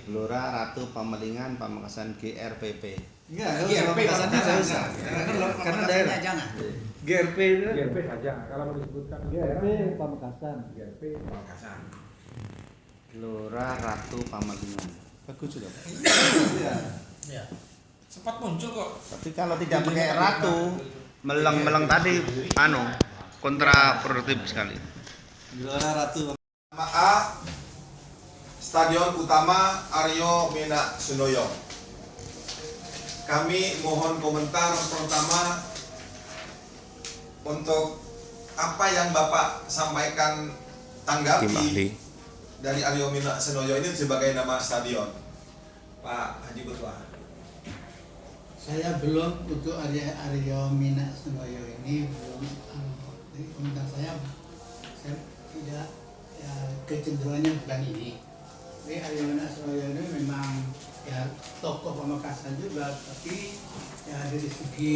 Gelora Ratu Pamalingan Pamekasan GRPP. Enggak, GRP Pamekasannya nggak usah. Karena daerah. Jangan. GRP itu. GRP saja. Kalau mau disebutkan GRP Pamekasan. GRP Pamekasan. Gelora Ratu Pamalingan. Bagus juga. Iya. Sempat muncul kok. Tapi kalau tidak pakai ratu, meleng-meleng tadi kontraproduktif sekali. Gelora Ratu. Nama A, Stadion Utama Aryo Mina Sunoyo. Kami mohon komentar pertama untuk apa yang Bapak sampaikan tanggapi dari Aryo Mina Sunoyo ini sebagai nama stadion, Pak Haji Butwa. Saya belum untuk Aryo Mina Sunoyo ini belum dari komentar saya tidak ya, kecenderungannya bukan ini. Jadi Aryo Mina Sunoyo ini memang ya tokoh Pamekasan juga, tapi ya dari segi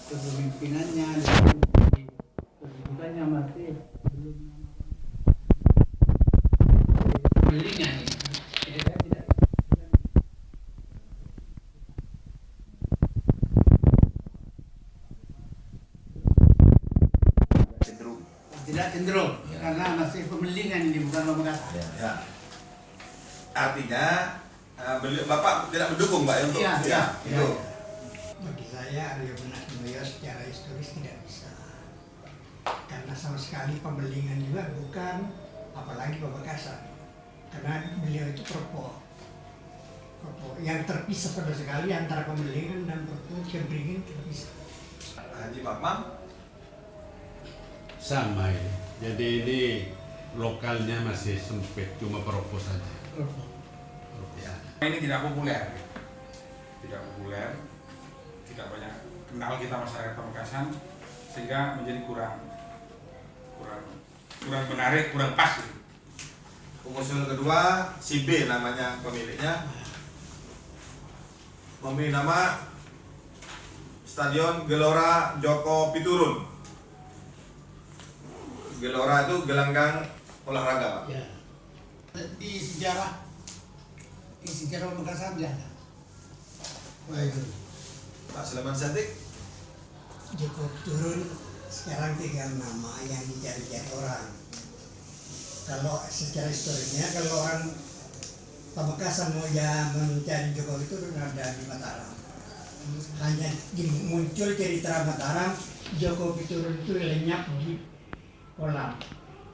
kepemimpinannya, dari segi kehidupannya masih belum mendingan. Jadi saya tidak cenderung karena masih pemelingan ini, bukan Pamekasan. Ya. Artinya Bapak tidak mendukung, Pak, untuk itu. Bagi saya Aryo Mina Sunoyo secara historis tidak bisa, karena sama sekali Pemalingan juga bukan, apalagi Pamekasan, karena beliau itu Propo yang terpisah pada sekali antara Pemalingan dan Propo, Cemberingin terpisah. Haji Mamam sama ini. Jadi ini lokalnya masih sempit, cuma Propo saja. Ini tidak populer, tidak banyak kenal kita masyarakat Pamekasan, sehingga menjadi kurang menarik, kurang pas. pengusul kedua si B namanya pemiliknya, memilih nama Stadion Gelora Joko Piturun. Gelora itu gelanggang olahraga, Pak. Ya. Di sejarah Pamekasan tidak ada. Baik. Pak Sulaiman Sadik. Joko turun sekarang tinggal nama yang dicari-cari orang. Kalau secara historisnya, kalau orang Pamekasan mau mencari Jokowi itu ada di Mataram. Hanya muncul cerita Mataram, Jokowi turun itu lenyap di kolam.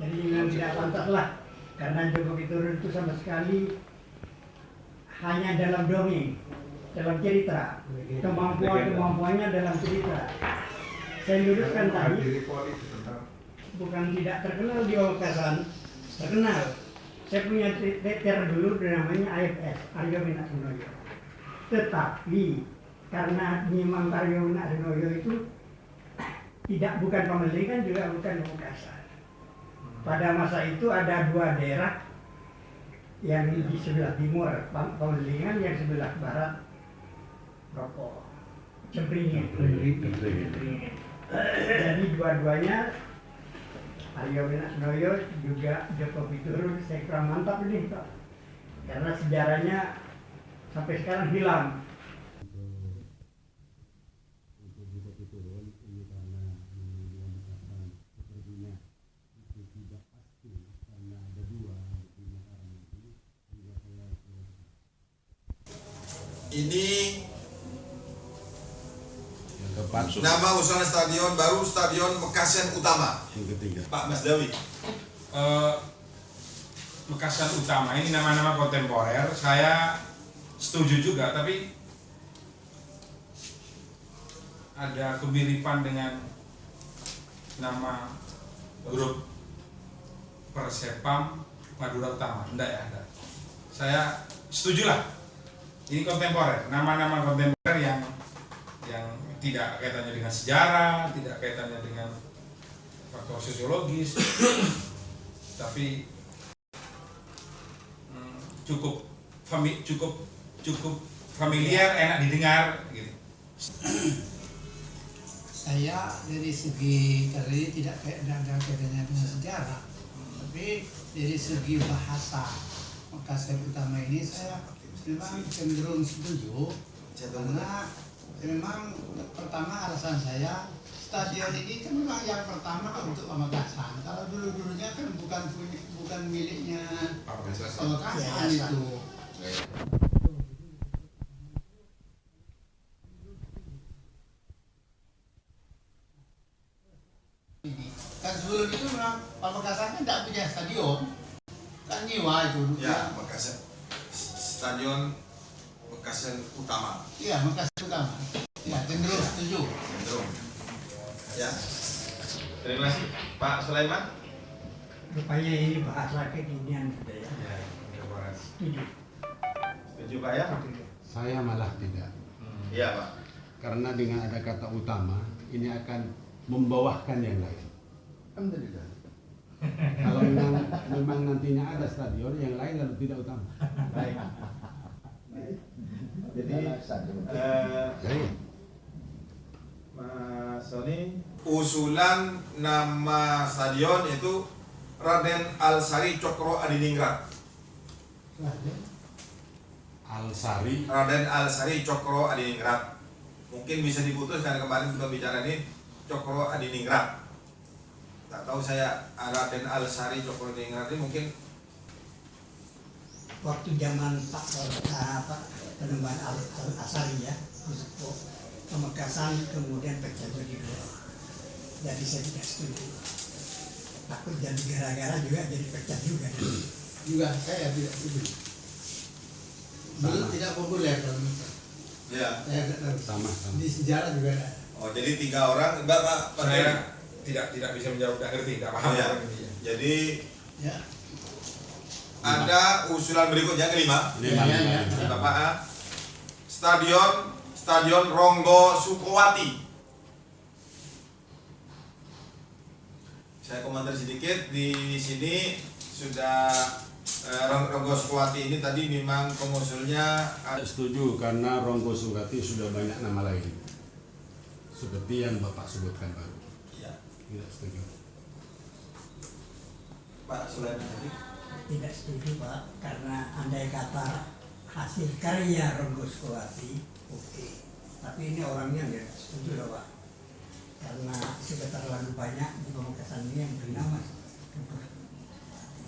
Jadi memang tidak pantas lah, karena Jokowi turun itu sama sekali hanya dalam dongeng, dalam cerita. Kemampuannya dalam cerita. Saya luruskan tadi, bukan tidak terkenal di Pamekasan, terkenal. Saya punya Twitter dulu namanya AFS, Aryo Mina Sunoyo. Tetapi karena memang Aryo Mina Sunoyo itu bukan Pemalingan, juga bukan Pamekasan. Pada masa itu ada dua daerah yang di sebelah timur Pemalingan, yang sebelah barat Propo, Cemberingin. Jadi dua-duanya Aryo Mina Sunoyo juga Joko Piturun, saya kurang mantap ini, Pak. Karena sejarahnya sampai sekarang hilang. Ini nama usulan stadion baru, Stadion Mekasan Utama. Yang ketiga. Pak Mas Dawi. Mekasan Utama ini nama-nama kontemporer, saya setuju juga, tapi ada kemiripan dengan nama grup Persepam Madura Utama. Enggak ya, enggak. Saya setuju lah. Ini kontemporer, nama-nama kontemporer yang tidak kaitannya dengan sejarah, tidak kaitannya dengan faktor sosiologis, tapi cukup familiar, enak didengar gitu. Saya dari segi karena ini tidak ada kaitannya dengan sejarah, tapi dari segi bahasa Makassar Utama ini saya memang cenderung setuju, karena memang pertama alasan saya stadion ini kan memang yang pertama untuk Pamekasan. Kalau dulu-dulunya kan bukan miliknya Pamekasan itu. Kan sebelum itu memang Pamekasan kan tidak punya stadion, kan nyewa itu. Ya, Makassar Stadion Makassar Utama. Iya, Makassar Utama. Ya, cenderung setuju. Cenderung. Ya. Terima kasih, Pak Sulaiman. Rupanya ini bahasa kekinian sudah ya. Ya, udah Setuju. Setuju Pak ya? Saya malah tidak. Iya Pak. Karena dengan ada kata utama, ini akan membawahkan yang lain. Alhamdulillah. Kalau memang nantinya ada stadion, yang lain lalu tidak utama. Baik. Jadi, Mas Sony, usulan nama stadion itu Raden Alsari Cokro Adiningrat. Alsari. Raden Alsari Cokro Adiningrat. Mungkin bisa diputus karena kemarin kita bicara ini Cokro Adiningrat. Tak tahu saya Raden Alsari Cokro Adiningrat ini mungkin Waktu zaman Pak Penemuan Al-Asari ya, Pamekasan kemudian pecah jadi dua. Jadi saya tidak setuju. Takut jadi gara-gara juga jadi pecah juga. Juga saya tidak setuju. Dulu tidak populer kalau ya. saya tidak tahu. Sama. Di sejarah juga ada. Oh, jadi 3 orang, Pak Saya tidak bisa menjawab, tidak ngerti, tidak paham. Ya. orang ini. Jadi Ya. ada usulan berikutnya kelima. Lima. Bapak, Stadion Ronggo Sukowati. Saya komentar sedikit di sini sudah Ronggo Sukowati ini tadi memang pengusulnya Tidak setuju karena Ronggo Sukowati sudah banyak nama lain. Seperti yang Bapak sebutkan baru. ya, Tidak setuju. Pak Sulaiman tadi. Tidak setuju Pak, karena andai kata hasil karya Ronggo Sukowati, oke. Tapi ini orangnya nggak setuju loh Pak, karena sudah terlalu banyak di Pamekasan ini yang bernama.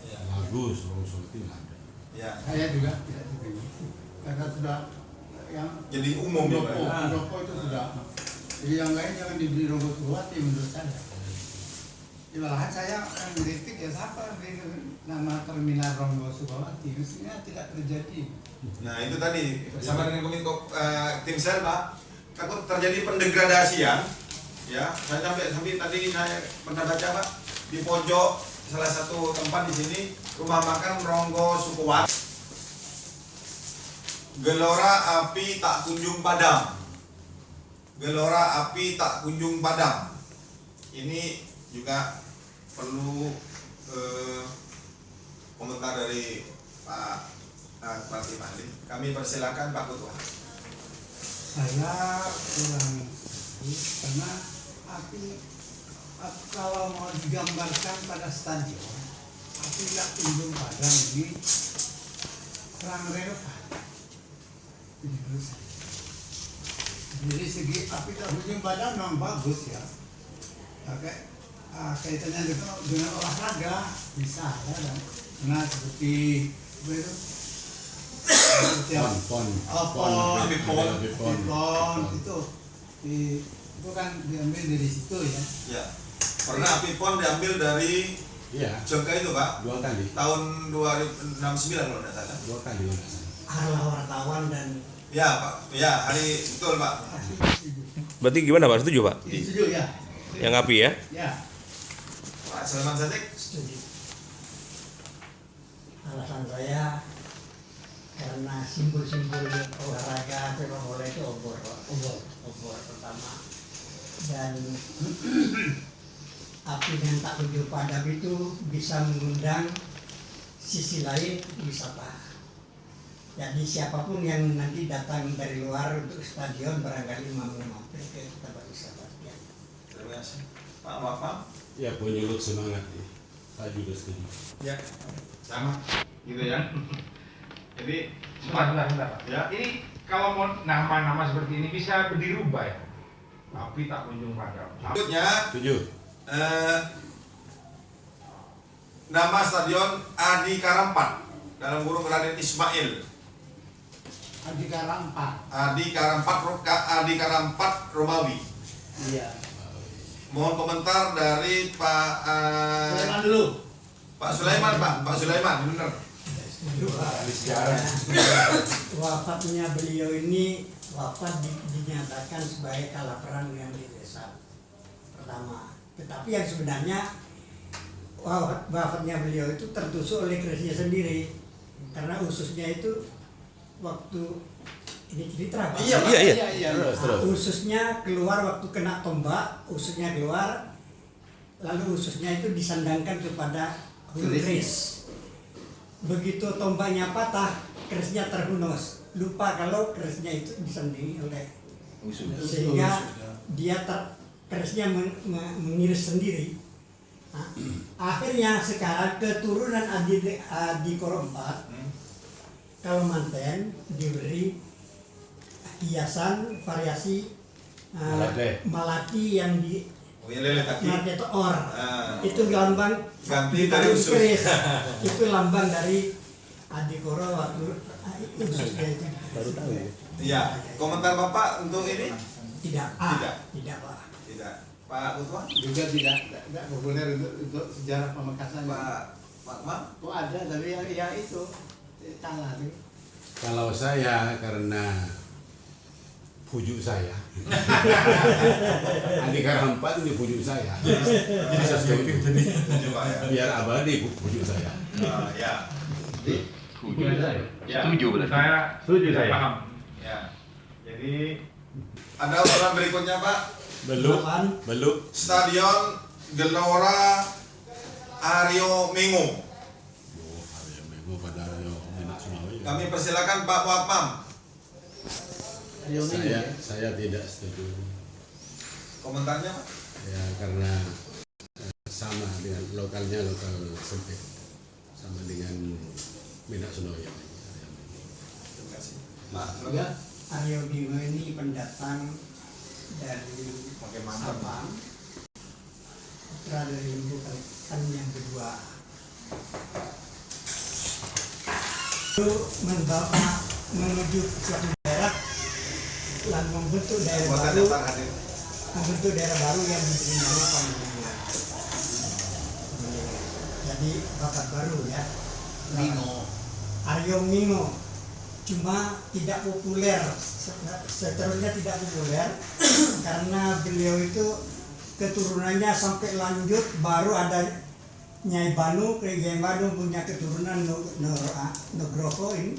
Ya. Bagus, Ronggo Sukowati ada. Ya. Saya juga tidak setuju. Karena sudah yang Jadi umum ya, Pak. Muldoko itu sudah. Jadi yang lain jangan diberi Ronggo Sukowati menurut saya. Ya, malahan saya akan mengkritik ya siapa nama terminal Ronggo Sukowati, mestinya tidak terjadi. Nah itu tadi sama dengan Kominfo tim sel Pak, takut terjadi pendegradasian. Ya, saya sampai tadi saya pernah baca Pak di pojok salah satu tempat di sini rumah makan Ronggo Sukowati. Gelora api tak kunjung padam. Gelora api tak kunjung padam. Ini juga perlu komentar dari Pak Tim Ahli. Kami persilakan Pak Ketua. Saya kurang karena kalau mau digambarkan pada stadion, api tak kunjung padam ini kurang relevan. Menurut saya. Dari segi api tak kunjung padam memang bagus ya. Oke. Kaitannya dengan olahraga bisa ya kan? Karena seperti apa itu? Pon itu kan diambil dari situ ya. Ya. Pernah api pon diambil dari Jogja itu Pak. 2 kali. Tahun 2069 kalau tidak salah. 2 kali. Arah wartawan dan Ya Pak. Ya hari betul Pak. Berarti gimana Pak? Setuju Pak? Setuju ya. Yang api ya? Ya. Pak Sulaiman Sadik. setuju. Alasan saya karena simbol-simbol olahraga sepak bola itu obor pertama, dan api yang tak kunjung padam itu bisa mengundang sisi lain wisata. Jadi siapapun yang nanti datang dari luar untuk stadion barangkali mampir ke tempat wisata. Terima kasih. Pak Wafam. Ya, penyulut semangat nih. Saya juga setuju. Ya, sama gitu ya. Jadi Bentar, Pak. Ya. ini kalau mau nama-nama seperti ini bisa dirubah ya, tapi tak kunjung padam. Berikutnya Setuju. nama stadion Adi Karampat dalam kurung Raden Ismail. Andika Rampa. Adi Karampat Romawi. Iya. Mohon komentar dari Pak Sulaiman dulu. Pak Sulaiman, benar. Wafatnya beliau ini dinyatakan sebagai kalah perang yang di desa pertama. Tetapi yang sebenarnya wafatnya beliau itu tertusuk oleh kerisnya sendiri, karena ususnya itu waktu ini cerita Pak. Iya. Terus. Ususnya keluar waktu kena tombak, ususnya keluar, lalu ususnya itu disandangkan kepada keris. Begitu tombaknya patah, kerisnya terhunus. Lupa kalau kerisnya itu disandingi oleh sehingga kerisnya mengiris sendiri. Nah, akhirnya sekarang keturunan Adi Karampat Kalimantan diberi hiasan variasi melati yang di melati itu or. Itu lambang Ganti dari usus. keris. Itu lambang dari Adi Koro waktu ususnya itu. Baru tahu ya. Iya. Komentar Bapak untuk ini? Tidak. Tidak Pak. Tidak. Pak Kutwa? Juga tidak populer untuk sejarah Pamekasan. Pak Mam? Oh ada, tapi ya itu kalah tuh. Kalau saya karena pujuk saya, Adi Karampat ini pujuk saya. Jadi saya setuju. Biar abadi pujuk saya. Ya. Setuju saya. Paham. Ya. Jadi ada usulan berikutnya Pak. Belum. Stadion Gelora Aryo Mengo. Kami persilakan Pak Muhammad. Saya tidak setuju. Komentarnya Pak? Ya karena sama dengan lokal sempit, sama dengan Minak Sunoyo. Terima kasih. Pak. Aryo Bimo ini pendatang dari Sabang, putra dari ibu kan yang kedua. Itu menuju suatu daerah dan membentuk daerah baru yang diberi nama Pamekasan. Jadi bakat baru ya. Aryo Mingo. Cuma tidak populer, seterusnya tidak populer karena beliau itu keturunannya sampai lanjut, baru ada Nyai Banu, Nyai Banu punya keturunan Nugroho ini,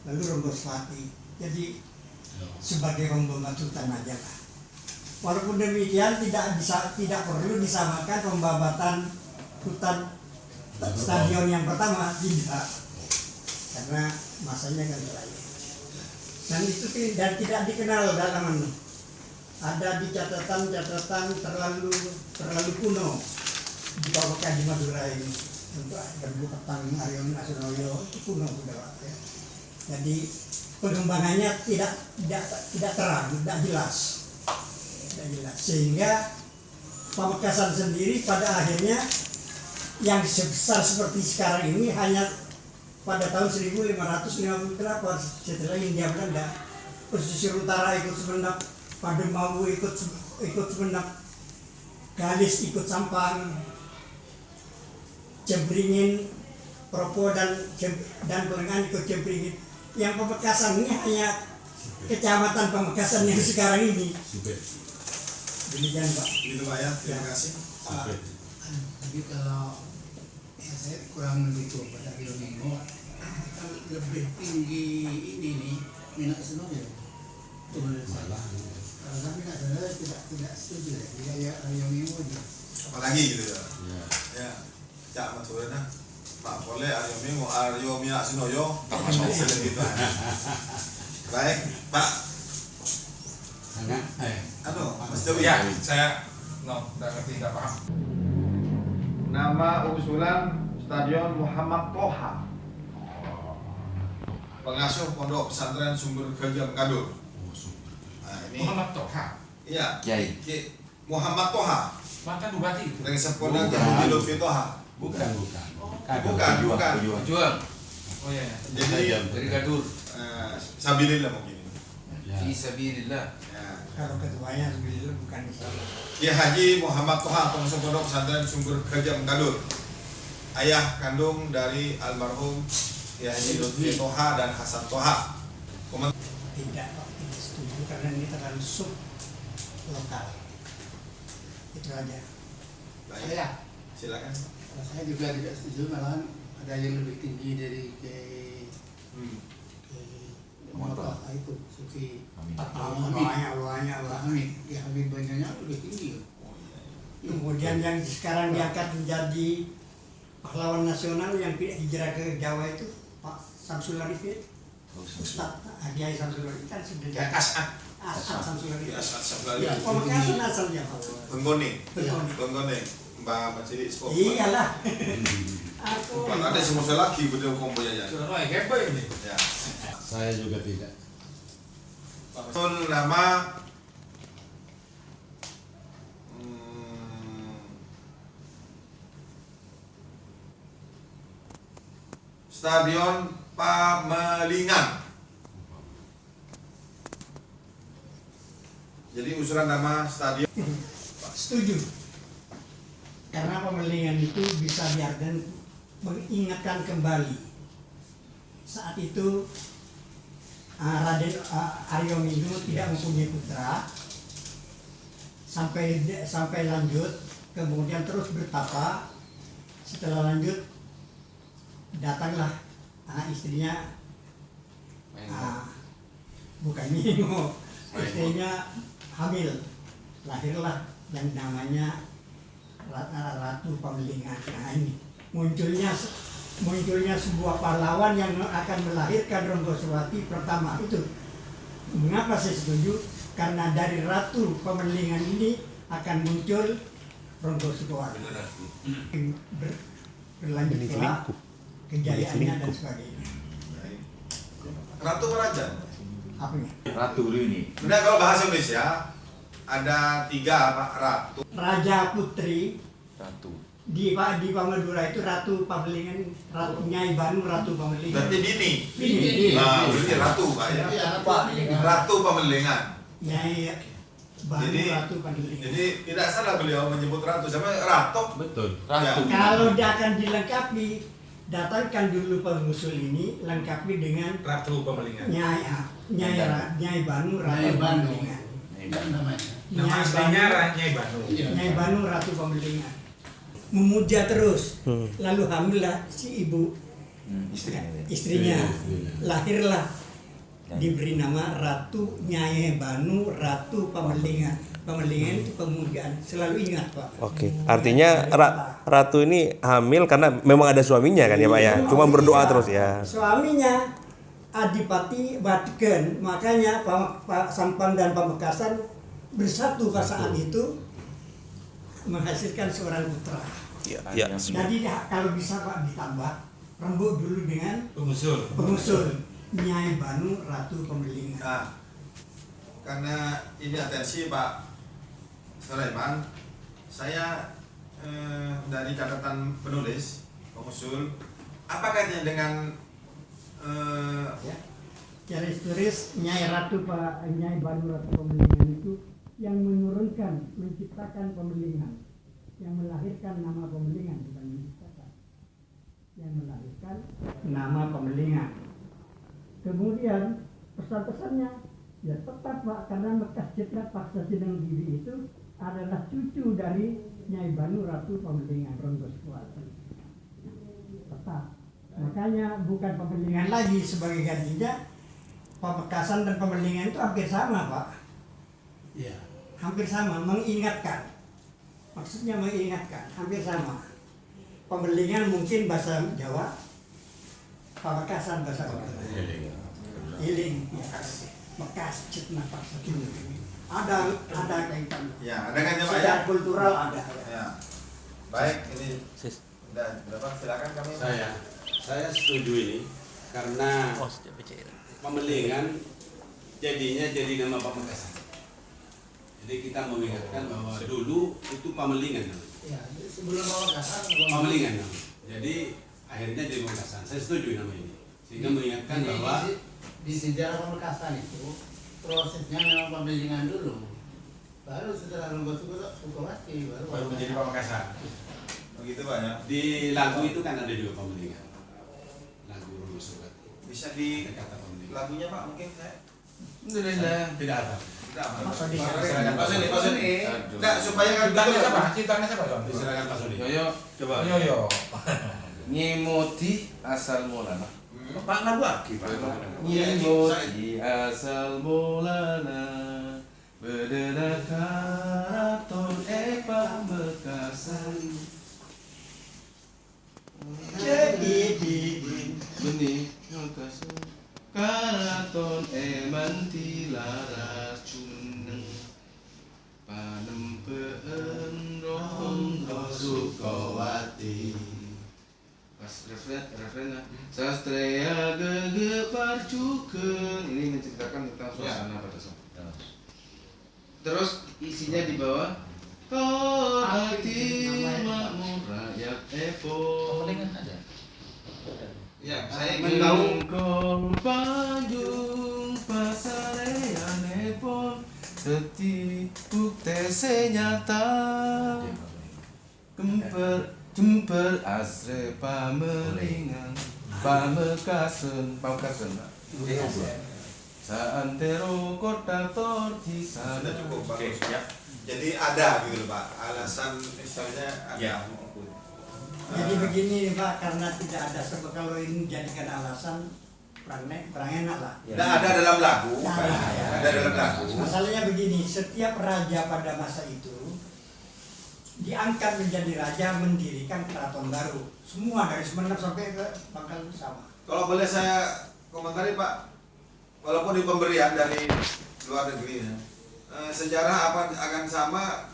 lalu Romboswati. Jadi sebagai pembabatutan aja lah. Walaupun demikian tidak perlu disamakan pembabatan hutan stadion yang pertama, tidak, karena masanya kan lain. Dan itu tidak dikenal dalam ada di catatan terlalu kuno di bawah di Madura ini untuk dulu petang Aryo Sunoyo itu kuno sudah ya. Jadi pengembangannya tidak terang, tidak jelas, sehingga Pamekasan sendiri pada akhirnya yang sebesar seperti sekarang ini hanya pada tahun 1558 setelah Hindia Belanda, pesisir utara ikut semenap, Pademawu ikut semenap, Galis ikut Sampang, Cempringin, Propo dan Pelengan ikut Cempringin. Yang Pamekasan ini hanya kecamatan Pamekasan yang sekarang ini. Demikian Pak. Gitu Pak ya, terima kasih. Tapi kalau saya kurang begitu pada Aryo Mingo, kan lebih tinggi ini nih Minak Sunoyo. Karena Minak Sunoyo tidak setuju ya Aryo Mingo aja. Apalagi gitu ya. Ya. Cak Maturana. Pak boleh Aryo Mingo, Aryo Minak Sunoyo, tak masuk gitu. Baik, Pak. Mas Dewi. Ya, saya tidak ngerti, tidak paham. nama usulan Stadion Muhammad Toha, pengasuh Pondok Pesantren Sumber Kerja Mekadur. Nah, ini Muhammad Toha. iya, Kiai. Muhammad Toha. Mantan bupati. Dengan sempurna Haji Lutfi Toha. Bukan. Bukan. Jual. Oh iya. Jadi Dari Gadur. Sabilillah mungkin. Ya. Fi sabilillah. Ya. Kalau ketuanya beliau bukan di sana. Kiai Haji Muhammad Toha, pengasuh Pondok Pesantren Sumber Kerja Mekadur. Ayah kandung dari almarhum Kiai Haji Lutfi Toha dan Hasan Toha. Tidak, Pak, tidak setuju karena ini terlalu sub lokal. Itu aja. Baik, Saya, silakan. saya juga tidak setuju, malahan ada yang lebih tinggi dari ke Motor itu Sufi Banyak. Hamid, ya Hamid banyaknya lebih tinggi. Kemudian yang sekarang diangkat menjadi pahlawan nasional yang tidak hijrah ke Jawa itu Pak Samsul Arifin, Ustadz Kiai Samsul Arifin kan sudah Ya, As'ad. As'ad Samsul Arifin. Ya, As'ad Sablali. Pemekasan asalnya Pak. Penggone. Penggone. Penggone. Mbak Cilik Sport. Iyalah. Aku Bahkan ada semua lagi betul kombo ya. Oh, kepo ini. Ya. Saya juga tidak. Betul nama Stadion Pamelingan. Jadi usulan nama stadion. setuju. Karena pemelingan itu bisa biarkan mengingatkan kembali saat itu Raden Aryo Minu tidak mempunyai putra sampai lanjut, kemudian terus bertapa. Setelah lanjut datanglah anak istrinya, bukan Minu, istrinya hamil, lahirlah yang namanya Ratu Pamelingan. Nah ini munculnya sebuah pahlawan yang akan melahirkan Ronggoswati pertama itu. Mengapa saya setuju? Karena dari Ratu Pamelingan ini akan muncul Ronggoswati. Berlanjut kelak kejayaannya dan sebagainya. Ratu Raja. Apanya? Ratu ini. Nah kalau bahasa Indonesia ada 3 Pak Ratu. Raja Putri Ratu. di Pamadura itu Ratu Pamelingan, Ratu Nyai Banu, Ratu Pamelingan. Berarti bini. Bini. Nah, berarti Ratu Pak ya. Ratu Pamelingan. Nyai Banu, Jadi- Ratu Pamelingan. Jadi tidak salah beliau menyebut Ratu sama Ratu. Betul. Ya. Kalau dia akan dilengkapi, datangkan dulu pengusul ini, lengkapi dengan Ratu Pemelingan. Nyai Banu, Ratu Nyai Banu. Pamelingan. Namanya. Nama aslinya Nyai Banu. Nyai Banu, Ratu Pamelingan. Memuja terus, lalu hamillah si ibu, istrinya, lahirlah, diberi nama Ratu Nyai Banu, Ratu Pamelingan. Pamelingan itu pemujaan, selalu ingat Pak. Oke, artinya Ratu ini hamil karena memang ada suaminya kan ya Pak ya? Cuma berdoa terus ya. Suaminya Adipati Batken, makanya Pak Sampang dan Pamekasan bersatu pada saat itu menghasilkan seorang putra. Ya. Jadi kalau bisa Pak ditambah rembuk dulu dengan Pengusul. Nyai Banu, Ratu Pamelingan. Nah, karena ini atensi Pak Sulaiman, saya dari catatan penulis, pengusul, apa kaitannya dengan Cara historis Nyai Nyai Banu, Ratu Pamelingan itu yang menurunkan, menciptakan Pamelingan, yang melahirkan nama Pamelingan, bukan menciptakan, yang melahirkan nama Pamelingan. Kemudian pesan-pesannya ya tetap Pak, karena bekas Citra Paksa Sidang Giri itu adalah cucu dari Nyai Banu, Ratu Pamelingan, Ronggoswati. Tetap. Makanya bukan Pamelingan lagi sebagai gantinya. Pamekasan dan Pamelingan itu hampir sama Pak. Ya. Hampir sama, mengingatkan. Maksudnya mengingatkan, hampir sama. Pamelingan mungkin bahasa Jawa, Pamekasan bahasa Jawa. Iling, ya. Bekas Citra Paksa Sidang Giri. Ada kaitan. ya ada kan ya Pak ya? Secara kultural ada. Ya. Baik, ini dan berapa? Silakan kami. Saya setuju ini karena Pamelingan jadinya jadi nama Pamekasan. Jadi kita mengingatkan bahwa dulu itu Pamelingan. Ya, sebelum Pamekasan. Pamelingan. Jadi akhirnya jadi Pamekasan. Saya setuju nama ini. Sehingga mengingatkan bahwa di sejarah Pamekasan itu prosesnya memang Pamelingan dulu. Baru setelah Lembut Sukawati baru menjadi Pamekasan. Begitu Pak ya. di lagu itu kan ada juga Pamelingan. Lagu Lembut Sukawati. Bisa di Kata Pamelingan. lagunya Pak mungkin saya. Tidak ada. Pak Soni. Enggak supaya kan Ciptanya siapa? Silakan Pak Sudi. Yoyo, coba. Yo. Nyemoti asal mulana. Pak lagu aki Pak. Nyemoti asal mulana. Bedena karaton Pamekasan. Jadi benih ngakasan karaton mantilaras cuneng panempeen rondo Sukawati. Pas refren sastrea gegepar cukeun. Ini menceritakan tentang suasana pada saat terus isinya di bawah hati makmur rakyat Epo. Ya, saya ingin tahu Mengkol pajung pasarean Epon seti bukti senyata jemper asre Pamelingan Pamekasan Saantero kota torci sudah cukup Pak. Oke, ya. Jadi ada gitu loh Pak. Alasan misalnya ada. Ya. Jadi begini Pak, karena tidak ada sebab kalau ini dijadikan alasan kurang enak lah. Tidak ada dalam lagu. Nah, Pak. ya. Ada dalam lagu. Masalahnya begini, setiap raja pada masa itu diangkat menjadi raja mendirikan keraton baru. Semua dari Sumenep sampai ke Bangka sama. Kalau boleh saya komentari Pak, walaupun di pemberian dari luar negeri, sejarah apa akan sama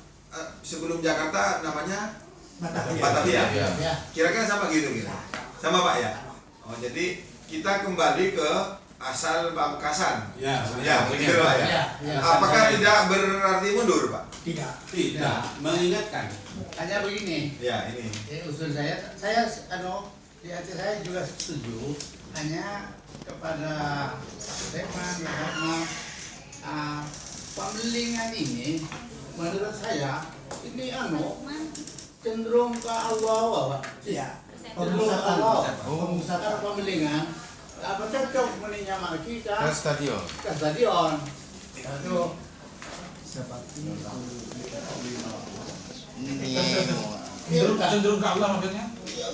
sebelum Jakarta namanya Batavia. Ya. Kira-kira sama gitu kira. Sama Pak ya. Oh jadi kita kembali ke asal Pamekasan. Ya, begitu Pak ya. Ya. Apakah tidak berarti mundur Pak? Tidak. Tidak, mengingatkan. Hanya begini. Ya ini. Usul saya di hati saya juga setuju. Hanya kepada Teman karena Pamelingan ini menurut saya ini cenderung ke awal-awal Pak. Iya. Pemusatan pemusatan Pamelingan apa cocok menyamar kita ke stadion. Itu Cenderung ke Allah maksudnya? ya,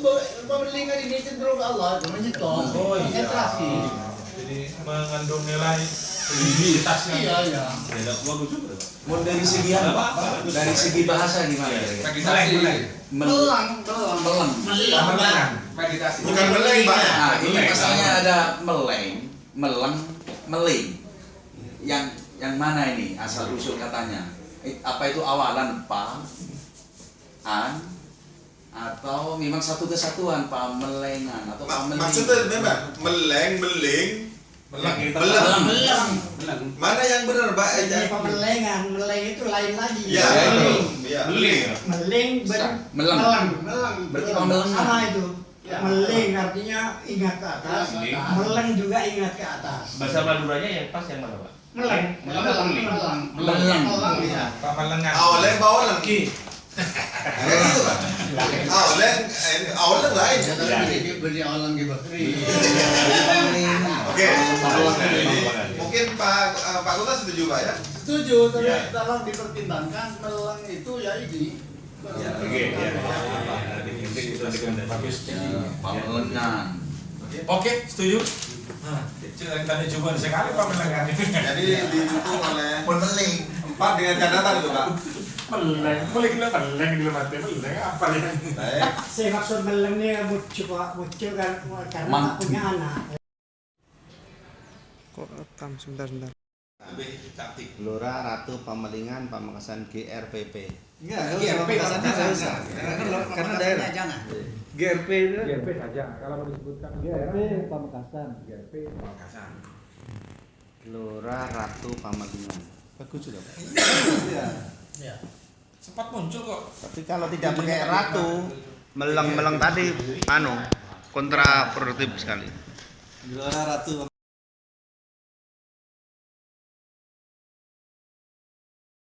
Pamelingan ini cenderung ke Allah menyetop konsentrasi. Jadi mengandung nilai identitasnya. Iya. Mau dari segi apa? Dari segi bahasa gimana? Melang. Meditasi. Bukan meleng Pak. Nah, ini masalahnya ada meling. Yang mana ini asal usul katanya? Apa itu awalan atau memang satu kesatuan Pamelengan atau Pameling? Maksudnya memang meling. Mana yang benar Pak? Jadi Pamelengan, meleng itu lain lagi. Ya. Meling Melang. Berarti Pamelengan. Sama itu. Ya. Meling artinya ingat ke atas, meleng juga ingat ke atas. Bahasa Maduranya yang pas yang mana, Pak? Meleng. Melang. Ya. Pamelengan. Awalan ki. Kayak gitu Pak. Awalan lain. Beri orang di Bakri. Oke. Mungkin Pak Kota setuju Pak ya? Setuju, tapi tolong dipertimbangkan melang itu ya ini. Pamelengan. Oke, setuju. Tadi coba sekali Pamelengan ini. Jadi didukung oleh meling 4 dengan catatan itu Pak. Meleng apa ya? Baik. Saya maksud meleng ini muncul kan karena tak punya anak. Kok rekam sebentar. lebih cantik. Gelora Ratu Pamalingan Pamekasan GRPP. Enggak GRP usah, nggak usah. Karena daerah. Jangan. GRP itu GRP saja. Kalau mau disebutkan GRP daerah, Pamekasan. GRP Pamekasan. Gelora Ratu Pamalingan. Bagus juga, Pak. Iya. Sempat muncul kok. Tapi kalau tidak pakai ratu, meleng tadi kontraproduktif sekali. Gelora Ratu